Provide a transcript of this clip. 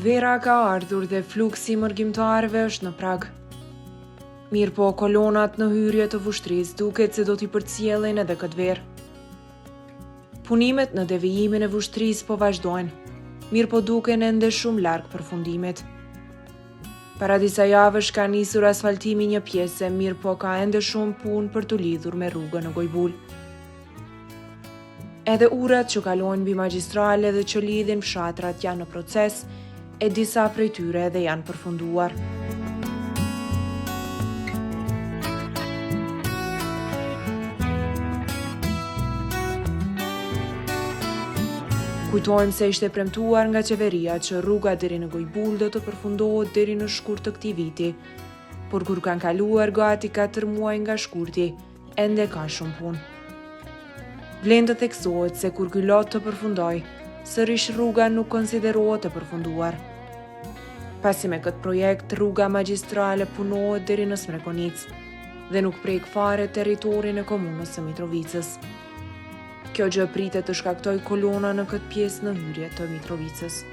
Vera ka ardhur dhe fluksi mërgjimtarëve është në prag. Mirë po kolonat në hyrje të vushtrisë duket se do t'i përcjellin edhe këtë verë. Punimet në devijimin e vushtrisë po vazhdojnë, mirë po duken ende shumë larg përfundimit. Para disa javësh ka nisur asfaltimi një pjesë, mirë po ka ende shumë punë për t'u lidhur me rrugën në Gojbul. Edhe urat që kalojnë mbi magjistrale dhe që lidhin fshatrat janë në proces, e disa prej tyre edhe janë përfunduar. Kujtojmë se ishte premtuar nga qeveria që rruga deri në Gojbul do të përfundohet deri në shkurt të këtij viti, por kur kanë kaluar gati 4 muaj nga shkurti, ende ka shumë punë. Vlen të theksohet se kur ky lot të përfundoj, sërish rruga nuk konsiderohet e përfunduar. Pasi me këtë projekt, rruga magjistrale punohet deri në Smrekonic dhe nuk prek fare territorin e komunës së Mitrovicës. Kjo gjë pritet të shkaktoj kolona në këtë pjesë në hyrje të Mitrovicës.